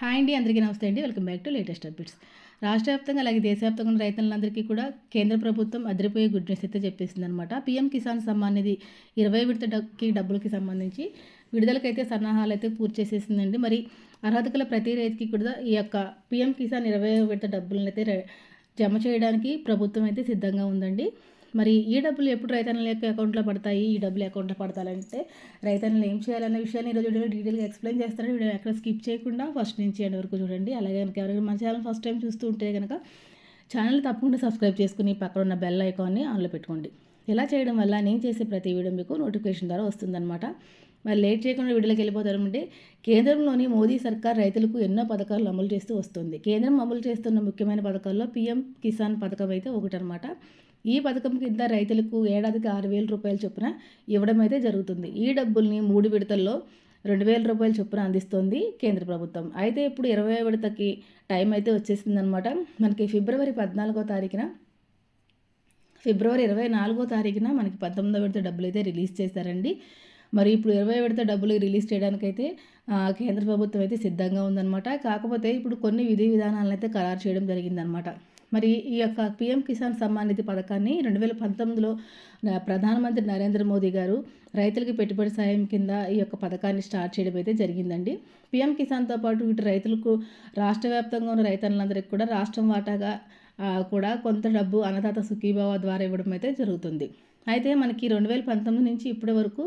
Hi అండి, అందరికీ నమస్తే అండి. Welcome back to latest updates. రాష్ట్ర వ్యాప్తంగా అలాగే దేశవ్యాప్తంగా ఉన్న రైతులందరికీ కూడా కేంద్ర ప్రభుత్వం అదిరిపోయే గుడ్ న్యూస్ అయితే చెప్పేసిందనమాట. పీఎం కిసాన్ సమ్మాన్ నిధి 20 విడతకి డబ్బులకి సంబంధించి విడుదలకైతే సన్నాహాలు అయితే పూర్తి చేసేసిందండి. మరి అర్హత గల ప్రతి రైతుకి కూడా ఈ యొక్క పీఎం కిసాన్ 20 విడత డబ్బులను అయితే జమ చేయడానికి ప్రభుత్వం అయితే సిద్ధంగా ఉందండి. మరి ఈ డబ్బులు ఎప్పుడు రైతన్నల యొక్క అకౌంట్లో పడతాయి, ఈ డబ్బులు అకౌంట్లో పడతాయంటే రైతన్నలు ఏం చేయాలన్న విషయాన్ని ఈరోజు వీడియోలో డీటెయిల్గా ఎక్స్ప్లెయిన్ చేస్తాను. వీడియో ఎక్కడ స్కిప్ చేయకుండా ఫస్ట్ నుంచి ఎండ్ వరకు చూడండి. అలాగే కనుక ఎవరైనా మన ఛానల్ ఫస్ట్ టైం చూస్తూ ఉంటే కనుక ఛానల్ తప్పకుండా సబ్స్క్రైబ్ చేసుకుని పక్కన ఉన్న బెల్ ఐకాన్ని ఆన్లో పెట్టుకోండి. ఇలా చేయడం వల్ల నేను చేసే ప్రతి వీడియో మీకు నోటిఫికేషన్ ద్వారా వస్తుందన్నమాట. మరి లేట్ చేయకుండా వీడియోలోకి వెళ్ళిపోతారంటే, కేంద్రంలోని మోదీ సర్కార్ రైతులకు ఎన్నో పథకాలు అమలు చేస్తూ వస్తుంది. కేంద్రం అమలు చేస్తున్న ముఖ్యమైన పథకాల్లో పీఎం కిసాన్ పథకం అయితే ఒకటనమాట. ఈ పథకం కింద రైతులకు ఏడాదికి 6,000 రూపాయల చొప్పున ఇవ్వడం అయితే జరుగుతుంది. ఈ డబ్బుల్ని 3 విడతల్లో 2,000 రూపాయల చొప్పున అందిస్తోంది కేంద్ర ప్రభుత్వం. అయితే ఇప్పుడు 20వ విడతకి టైం అయితే వచ్చేసిందనమాట. మనకి ఫిబ్రవరి 24వ తారీఖున ఫిబ్రవరి 24వ తారీఖున మనకి 19వ విడత డబ్బులు అయితే రిలీజ్ చేశారండి. మరి ఇప్పుడు 20వ విడత డబ్బులు రిలీజ్ చేయడానికైతే కేంద్ర ప్రభుత్వం అయితే సిద్ధంగా ఉందన్నమాట. కాకపోతే ఇప్పుడు కొన్ని విధి విధానాలను అయితే ఖరారు చేయడం జరిగిందనమాట. మరి ఈ యొక్క పీఎం కిసాన్ సమ్మాన్ నిధి పథకాన్ని 2019లో ప్రధానమంత్రి నరేంద్ర మోదీ గారు రైతులకి పెట్టుబడి సాయం కింద ఈ యొక్క పథకాన్ని స్టార్ట్ చేయడం అయితే జరిగిందండి. పీఎం కిసాన్తో పాటు ఇటు రైతులకు రాష్ట్ర వ్యాప్తంగా ఉన్న రైతన్నులందరికీ కూడా రాష్ట్రం వాటాగా కూడా కొంత డబ్బు అన్నదాత సుఖీభావ ద్వారా ఇవ్వడం అయితే జరుగుతుంది. అయితే మనకి 2019 నుంచి ఇప్పటి వరకు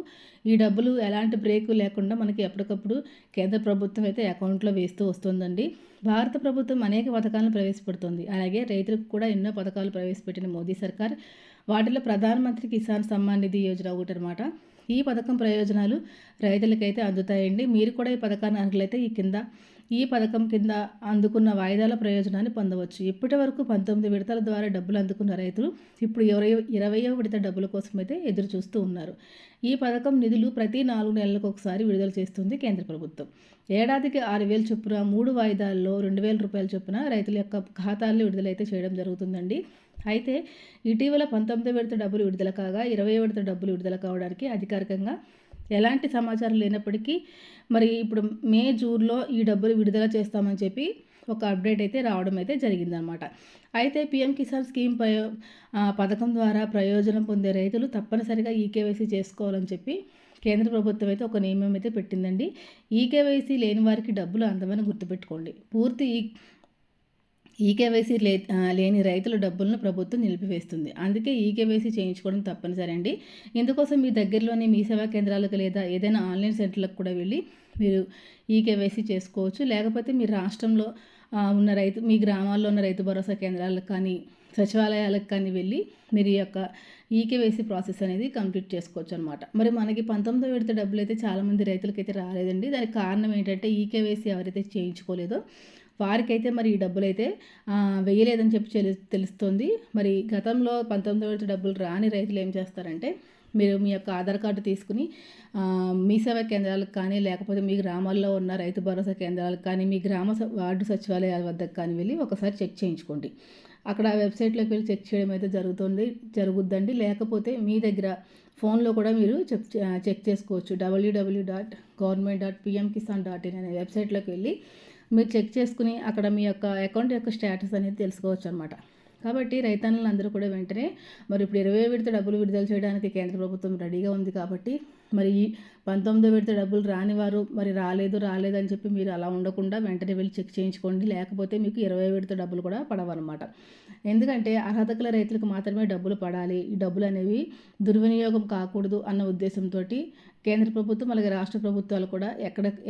ఈ డబ్బులు ఎలాంటి బ్రేకు లేకుండా మనకి ఎప్పటికప్పుడు కేంద్ర ప్రభుత్వం అయితే అకౌంట్లో వేస్తూ వస్తుందండి. భారత ప్రభుత్వం అనేక పథకాలను ప్రవేశపెడుతుంది. అలాగే రైతులకు కూడా ఎన్నో పథకాలు ప్రవేశపెట్టిన మోదీ సర్కార్ వాటిలో ప్రధానమంత్రి కిసాన్ సమ్మాన్ నిధి యోజన ఒకటి అనమాట. ఈ పథకం ప్రయోజనాలు రైతులకైతే అందుతాయండి. మీరు కూడా ఈ పథకాన్ని అర్హులైతే ఈ పథకం కింద అందుకున్న వాయిదాల ప్రయోజనాన్ని పొందవచ్చు. ఇప్పటి వరకు 19 విడతల ద్వారా డబ్బులు అందుకున్న రైతులు ఇప్పుడు 20వ విడత డబ్బుల కోసం అయితే ఎదురు చూస్తూ ఉన్నారు. ఈ పథకం నిధులు ప్రతి 4 నెలలకు ఒకసారి విడుదల చేస్తుంది కేంద్ర ప్రభుత్వం. ఏడాదికి 6,000 చొప్పున 3 వాయిదాల్లో 2,000 రూపాయల చొప్పున రైతుల యొక్క ఖాతాల్లో విడుదలైతే చేయడం జరుగుతుందండి. అయితే ఇటీవల 19 విడత డబ్బులు విడుదల కాగా 20 విడత డబ్బులు విడుదల కావడానికి అధికారికంగా ఎలాంటి సమాచారం లేనప్పటికీ మరి ఇప్పుడు మే జూన్లో ఈ డబ్బులు విడుదల చేస్తామని చెప్పి ఒక అప్డేట్ అయితే రావడం అయితే జరిగిందనమాట. అయితే పీఎం కిసాన్ స్కీమ్ పథకం ద్వారా ప్రయోజనం పొందే రైతులు తప్పనిసరిగా ఈకేవైసీ చేసుకోవాలని చెప్పి కేంద్ర ప్రభుత్వం అయితే ఒక నియమం అయితే పెట్టిందండి. ఈకేవైసీ లేని వారికి డబ్బులు అందమని గుర్తుపెట్టుకోండి. పూర్తి ఈకేవైసీ లేని రైతుల డబ్బులను ప్రభుత్వం నిలిపివేస్తుంది. అందుకే ఈకేవైసీ చేయించుకోవడం తప్పనిసరి అండి. ఇందుకోసం మీ దగ్గరలోని మీ సేవా కేంద్రాలకు లేదా ఏదైనా ఆన్లైన్ సెంటర్లకు కూడా వెళ్ళి మీరు ఈకేవైసీ చేసుకోవచ్చు. లేకపోతే మీ రాష్ట్రంలో ఉన్న మీ గ్రామాల్లో ఉన్న రైతు భరోసా కేంద్రాలకు కానీ సచివాలయాలకు కానీ వెళ్ళి మీరు ఈ యొక్క ఈకేవైసీ ప్రాసెస్ అనేది కంప్లీట్ చేసుకోవచ్చు అనమాట. మరి మనకి 19వ విడత డబ్బులు అయితే చాలామంది రైతులకైతే రాలేదండి. దానికి కారణం ఏంటంటే ఈకేవైసీ ఎవరైతే చేయించుకోలేదో వారికైతే మరి ఈ డబ్బులు అయితే వేయలేదని చెప్పి తెలుస్తుంది. మరి గతంలో 19వ విడత డబ్బులు రాని రైతులు ఏం చేస్తారంటే, మీరు మీ యొక్క ఆధార్ కార్డు తీసుకుని మీ సేవా కేంద్రాలకు కానీ లేకపోతే మీ గ్రామాల్లో ఉన్న రైతు భరోసా కేంద్రాలకు కానీ మీ వార్డు సచివాలయాల వద్దకు కానీ వెళ్ళి ఒకసారి చెక్ చేయించుకోండి. అక్కడ వెబ్సైట్లోకి వెళ్ళి చెక్ చేయడం అయితే జరుగుద్దండి. లేకపోతే మీ దగ్గర ఫోన్లో కూడా మీరు చెక్ చేసుకోవచ్చు. www.government.pmkisan.in అనే వెబ్సైట్లోకి వెళ్ళి మీరు చెక్ చేసుకుని అక్కడ మీ యొక్క అకౌంట్ యొక్క స్టేటస్ అనేది తెలుసుకోవచ్చు అనమాట. కాబట్టి రైతన్నులందరూ కూడా వెంటనే మరి ఇప్పుడు 20వ విడత డబ్బులు విడుదల చేయడానికి కేంద్ర ప్రభుత్వం రెడీగా ఉంది. కాబట్టి మరి 19వ విడత డబ్బులు రానివారు మరి రాలేదని చెప్పి మీరు అలా ఉండకుండా వెంటనే వెళ్ళి చెక్ చేయించుకోండి. లేకపోతే మీకు 20వ విడత డబ్బులు కూడా పడవన్నమాట. ఎందుకంటే అర్హత గల రైతులకు మాత్రమే డబ్బులు పడాలి. ఈ డబ్బులు అనేవి దుర్వినియోగం కాకూడదు అన్న ఉద్దేశంతో కేంద్ర ప్రభుత్వం అలాగే రాష్ట్ర ప్రభుత్వాలు కూడా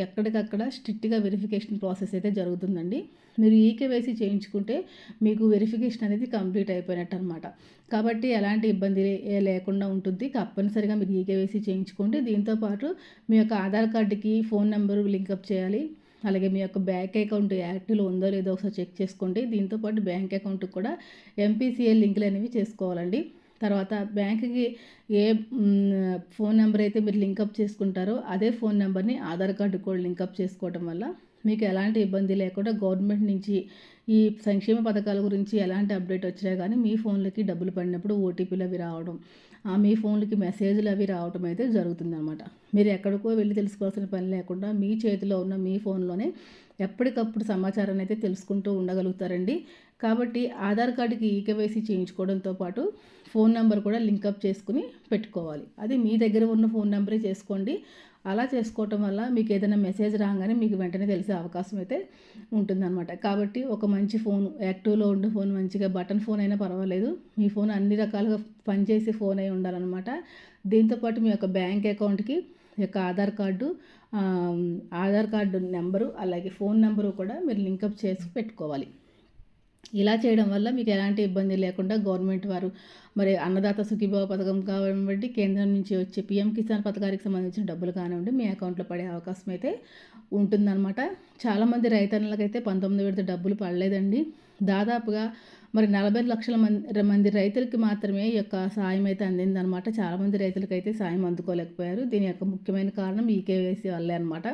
ఎక్కడికక్కడ స్ట్రిక్ట్గా వెరిఫికేషన్ ప్రాసెస్ అయితే జరుగుతుందండి. మీరు ఈకేవైసీ చేయించుకుంటే మీకు వెరిఫికేషన్ అనేది కంప్లీట్ అయిపోయినట్టు అనమాట. కాబట్టి ఎలాంటి ఇబ్బంది లేకుండా ఉంటుంది. తప్పనిసరిగా మీరు ఈకేవైసీ చేయించుకోండి. దీంతోపాటు మీ యొక్క ఆధార్ కార్డుకి ఫోన్ నెంబరు లింకప్ చేయాలి. అలాగే మీ యొక్క బ్యాంక్ అకౌంట్ యాక్టివ్లో ఉందో లేదో ఒకసారి చెక్ చేసుకోండి. దీంతోపాటు బ్యాంక్ అకౌంట్కి కూడా ఎంపీసీఎల్ లింకులు అనేవి చేసుకోవాలండి. తర్వాత బ్యాంకుకి ఏ ఫోన్ నెంబర్ అయితే మీరు లింకప్ చేసుకుంటారో అదే ఫోన్ నెంబర్ని ఆధార్ కార్డు కూడా లింకప్ చేసుకోవడం వల్ల మీకు ఎలాంటి ఇబ్బంది లేకుండా గవర్నమెంట్ నుంచి ఈ సంక్షేమ పథకాల గురించి ఎలాంటి అప్డేట్ వచ్చినా కానీ మీ ఫోన్లకి డబ్బులు పడినప్పుడు ఓటీపీలు అవి రావడం, మీ ఫోన్లకి మెసేజ్లు అవి రావడం అయితే జరుగుతుందన్నమాట. మీరు ఎక్కడికో వెళ్ళి తెలుసుకోవాల్సిన పని లేకుండా మీ చేతిలో ఉన్న మీ ఫోన్లోనే ఎప్పటికప్పుడు సమాచారాన్ని అయితే తెలుసుకుంటూ ఉండగలుగుతారండి. కాబట్టి ఆధార్ కార్డుకి ఈకేవైసీ చేయించుకోవడంతో పాటు ఫోన్ నెంబర్ కూడా లింకప్ చేసుకుని పెట్టుకోవాలి. అది మీ దగ్గర ఉన్న ఫోన్ నెంబరే చేసుకోండి. అలా చేసుకోవటం వల్ల మీకు ఏదైనా మెసేజ్ రాగానే మీకు వెంటనే తెలిసే అవకాశం అయితే ఉంటుందన్నమాట. కాబట్టి ఒక మంచి ఫోన్, యాక్టివ్లో ఉండే ఫోన్, మంచిగా బటన్ ఫోన్ అయినా పర్వాలేదు, మీ ఫోన్ అన్ని రకాలుగా పనిచేసే ఫోన్ అయి ఉండాలన్నమాట. దీంతోపాటు మీ యొక్క బ్యాంక్ అకౌంట్కి యొక్క ఆధార్ కార్డు నెంబరు అలాగే ఫోన్ నెంబరు కూడా మీరు లింకప్ చేసి పెట్టుకోవాలి. ఇలా చేయడం వల్ల మీకు ఎలాంటి ఇబ్బంది లేకుండా గవర్నమెంట్ వారు మరి అన్నదాత సుఖీభావ పథకం కానివ్వండి, కేంద్రం నుంచి వచ్చే పీఎం కిసాన్ పథకానికి సంబంధించిన డబ్బులు కానివ్వండి, మీ అకౌంట్లో పడే అవకాశం అయితే ఉంటుందన్నమాట. చాలామంది రైతన్నలకైతే 19 విడత డబ్బులు పడలేదండి. దాదాపుగా మరి 40 లక్షల మంది రైతులకి మాత్రమే ఈ యొక్క సాయం అయితే అందిందనమాట. చాలామంది రైతులకైతే సాయం అందుకోలేకపోయారు. దీని యొక్క ముఖ్యమైన కారణం ఈ కేవైసీ వల్లే అనమాట.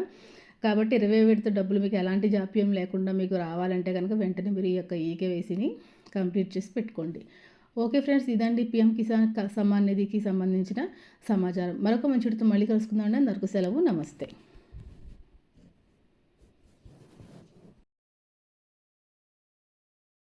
కాబట్టి 20 విడత డబ్బులు మీకు ఎలాంటి జాప్యం లేకుండా మీకు రావాలంటే కనుక వెంటనే మీరు ఈ యొక్క ఈకేవైసీని కంప్లీట్ చేసి పెట్టుకోండి. ఓకే ఫ్రెండ్స్, ఇదండి పీఎం కిసాన్ సమ్మాన్ నిధికి సంబంధించిన సమాచారం. మరొక మంచి వీడియోతో మళ్ళీ కలుసుకుందాం అండి. అందరికీ సెలవు, నమస్తే.